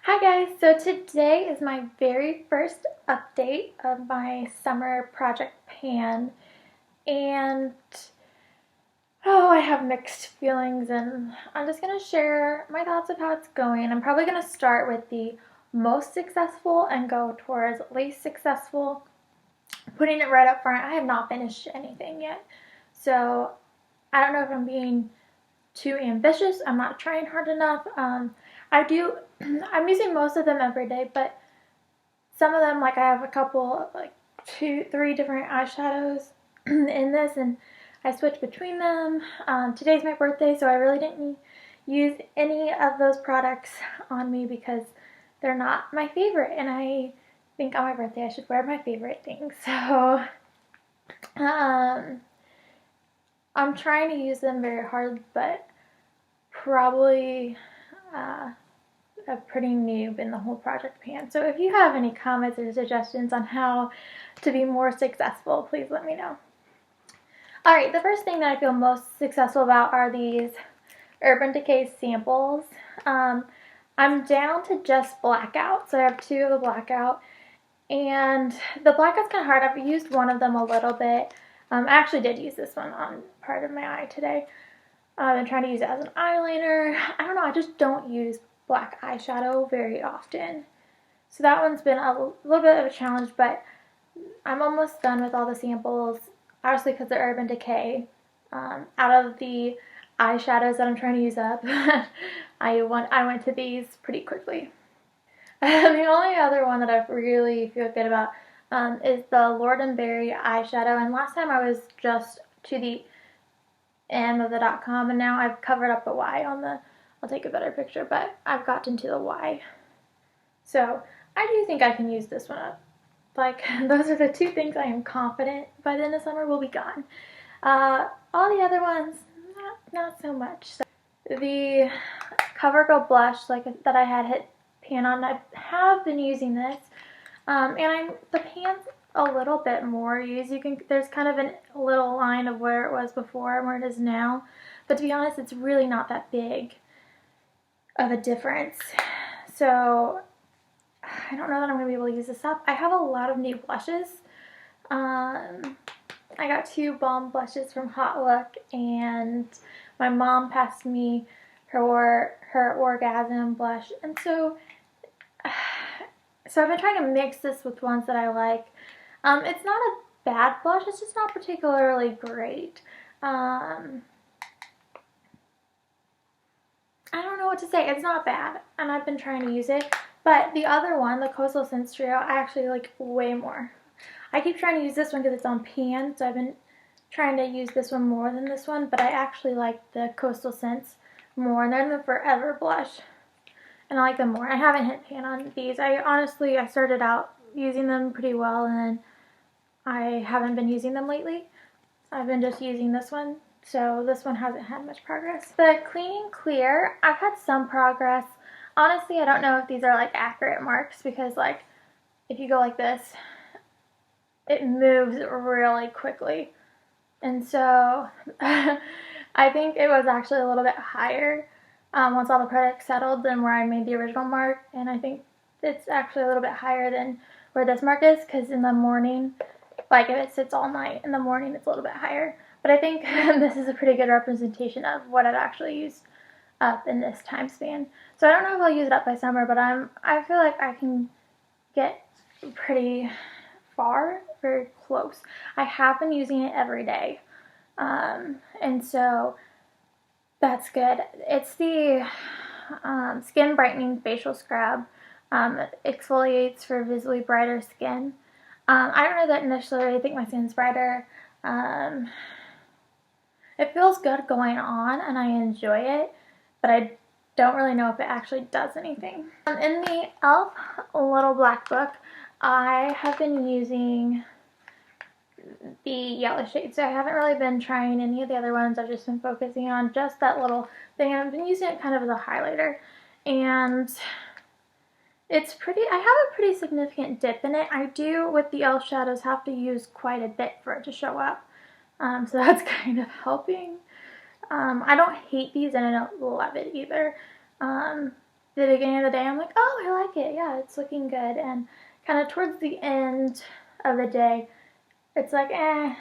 Hi guys, so today is my very first update of my summer project pan, and I have mixed feelings, and I'm just going to share my thoughts of how it's going. I'm probably going to start with the most successful and go towards least successful. Putting it right up front, I have not finished anything yet, so I don't know if I'm being too ambitious. I'm not trying hard enough. I'm using most of them every day, but some of them, like I have a couple, like three different eyeshadows in this, and I switch between them. Today's my birthday, so I really didn't use any of those products on me because they're not my favorite, and I think on my birthday I should wear my favorite things. So um, I'm trying to use them very hard, but probably a pretty noob in the whole project pan. So if you have any comments or suggestions on how to be more successful, please let me know. Alright, the first thing that I feel most successful about are these Urban Decay samples. I'm down to just Blackout, so I have two of the Blackout, and the Blackout's kind of hard. I've used one of them a little bit. I actually did use this one on part of my eye today. I've been trying to use it as an eyeliner. I don't know, I just don't use black eyeshadow very often. So that one's been a little bit of a challenge, but I'm almost done with all the samples, obviously because they're Urban Decay. Out of the eyeshadows that I'm trying to use up, I went to these pretty quickly. The only other one that I really feel good about is the Lord & Berry eyeshadow, and last time I was just to the M of the .com, and now I've covered up the Y on the, I'll take a better picture, but I've gotten to the Y. So I do think I can use this one up. Like, those are the two things I am confident by the end of summer will be gone. All the other ones, not so much. So the CoverGirl blush, like that I had hit pan on, I have been using this, and the pan's a little bit more used. There's kind of a little line of where it was before and where it is now, but to be honest, it's really not that big of a difference. So I don't know that I'm going to be able to use this up. I have a lot of new blushes. I got two balm blushes from Hot Look, and my mom passed me her Orgasm blush, and so I've been trying to mix this with ones that I like. It's not a bad blush, it's just not particularly great. I don't know what to say. It's not bad, and I've been trying to use it. But the other one, the Coastal Scents Trio, I actually like way more. I keep trying to use this one because it's on pan, so I've been trying to use this one more than this one, but I actually like the Coastal Scents more, and they're the Forever blush, and I like them more. I haven't hit pan on these. I started out using them pretty well, and then I haven't been using them lately. I've been just using this one, so this one hasn't had much progress. The Clean & Clear, I've had some progress. Honestly, I don't know if these are like accurate marks because like if you go like this, it moves really quickly. And so I think it was actually a little bit higher once all the products settled than where I made the original mark, and I think it's actually a little bit higher than where this mark is because in the morning, like if it sits all night, in the morning it's a little bit higher. But I think this is a pretty good representation of what I've actually used up in this time span. So I don't know if I'll use it up by summer, but I feel like I can get pretty far, very close. I have been using it every day, and so that's good. It's the Skin Brightening Facial Scrub. It exfoliates for visibly brighter skin. I don't know that initially I think my skin's brighter. It feels good going on and I enjoy it, but I don't really know if it actually does anything. In the e.l.f. Little Black Book, I have been using the yellow shade, so I haven't really been trying any of the other ones. I've just been focusing on just that little thing, and I've been using it kind of as a highlighter, and it's pretty, I have a pretty significant dip in it. I do, with the e.l.f. shadows, have to use quite a bit for it to show up, so that's kind of helping. I don't hate these and I don't love it either. the beginning of the day, I'm like, oh, I like it. Yeah, it's looking good. And kind of towards the end of the day, it's like, I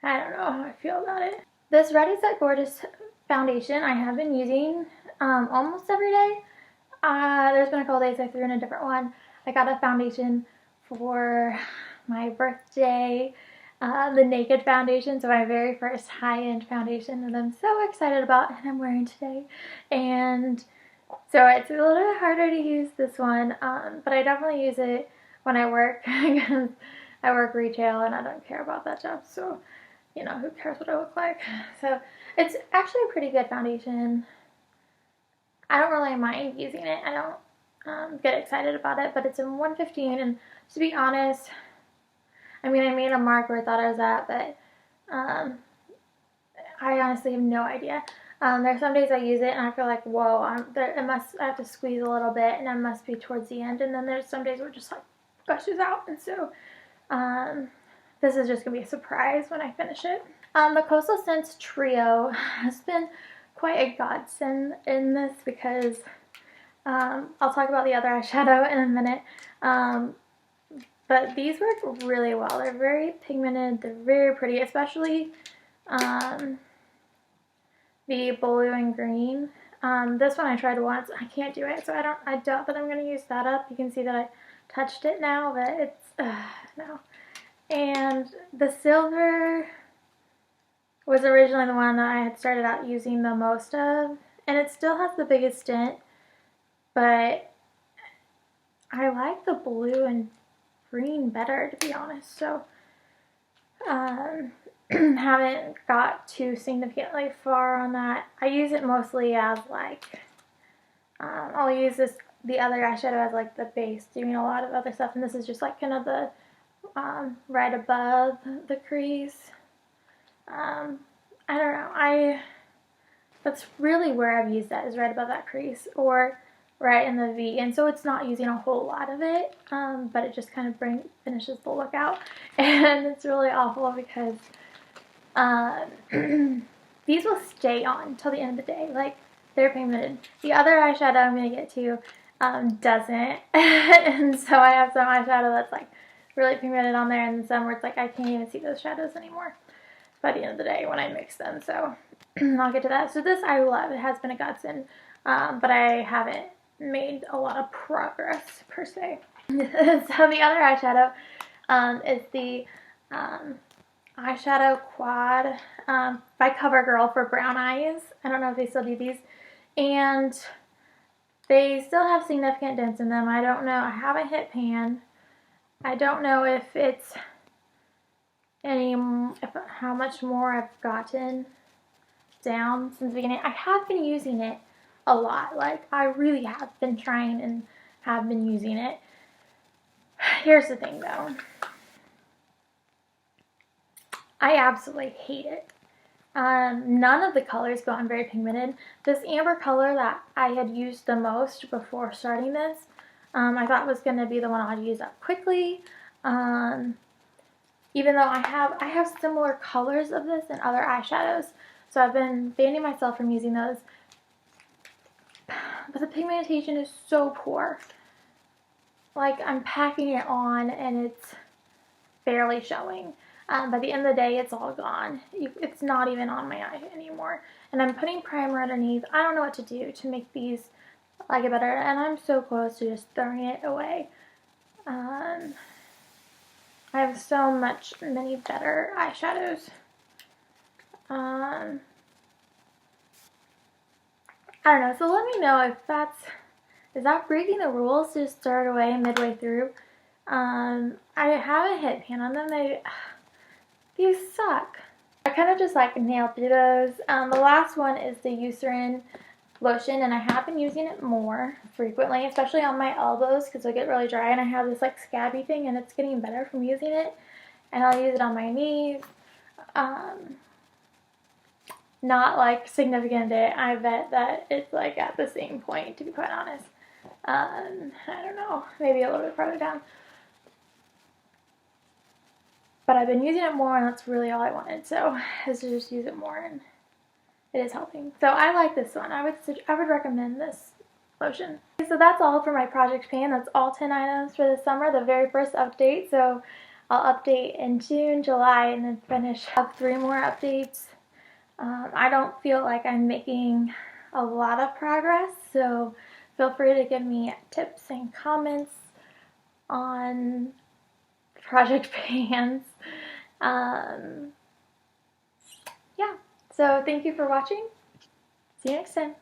don't know how I feel about it. This Ready Set Gorgeous foundation I have been using almost every day. There's been a couple days I threw in a different one. I got a foundation for my birthday, the Naked foundation, so my very first high-end foundation that I'm so excited about and I'm wearing today. And so it's a little bit harder to use this one, but I definitely use it when I work because I work retail and I don't care about that job, so you know, who cares what I look like. So it's actually a pretty good foundation. I don't really mind using it. I don't get excited about it, but it's in 115, and to be honest, I mean, I made a mark where I thought I was at, but I honestly have no idea. There's some days I use it and I feel like, whoa, I have to squeeze a little bit, and I must be towards the end, and then there's some days where it just like gushes out, and so this is just going to be a surprise when I finish it. The Coastal Scents Trio has been quite a godsend in this because I'll talk about the other eyeshadow in a minute. But these work really well. They're very pigmented. They're very pretty, especially the blue and green. This one I tried once. I can't do it, so I doubt that I'm going to use that up. You can see that I touched it now, but it's, no. And the silver was originally the one that I had started out using the most of, and it still has the biggest dent, but I like the blue and green better, to be honest, so haven't got too significantly far on that. I use it mostly as like, I'll use the other eyeshadow as like the base, doing a lot of other stuff, and this is just like kind of the right above the crease. I don't know, that's really where I've used that, is right above that crease or right in the V, and so it's not using a whole lot of it, but it just kind of finishes the look out, and it's really awful because these will stay on till the end of the day, like they're pigmented. The other eyeshadow I'm going to get to doesn't, and so I have some eyeshadow that's like really pigmented on there, and some where it's like I can't even see those shadows anymore by the end of the day when I mix them, so I'll get to that. So this I love. It has been a godsend, but I haven't made a lot of progress per se. So the other eyeshadow is the eyeshadow quad by CoverGirl for brown eyes. I don't know if they still do these, and they still have significant dents in them. I don't know. I haven't hit pan. I don't know if it's how much more I've gotten down since the beginning. I have been using it a lot. Like, I really have been trying and have been using it. Here's the thing though. I absolutely hate it. None of the colors go on very pigmented. This amber color that I had used the most before starting this, I thought was going to be the one I'd use up quickly. Even though I have similar colors of this in other eyeshadows, so I've been banning myself from using those. But the pigmentation is so poor. Like, I'm packing it on and it's barely showing. By the end of the day, it's all gone. It's not even on my eye anymore. And I'm putting primer underneath. I don't know what to do to make these like it better, and I'm so close to just throwing it away. I have so many better eyeshadows. I don't know, so let me know if is that breaking the rules to just throw it away midway through? I haven't hit pan on them. These suck. I kind of just like nailed through those. The last one is the Eucerin lotion, and I have been using it more frequently, especially on my elbows because they get really dry, and I have this like scabby thing, and it's getting better from using it. And I'll use it on my knees. Not like significant day. I bet that it's like at the same point, to be quite honest. I don't know, maybe a little bit farther down. But I've been using it more, and that's really all I wanted, so is to just use it more, and it is helping. So I like this one. I would recommend this motion. So that's all for my project pan. That's all 10 items for the summer, the very first update. So I'll update in June, July, and then finish up 3 more updates. I don't feel like I'm making a lot of progress, so feel free to give me tips and comments on project pans. Yeah, so thank you for watching. See you next time.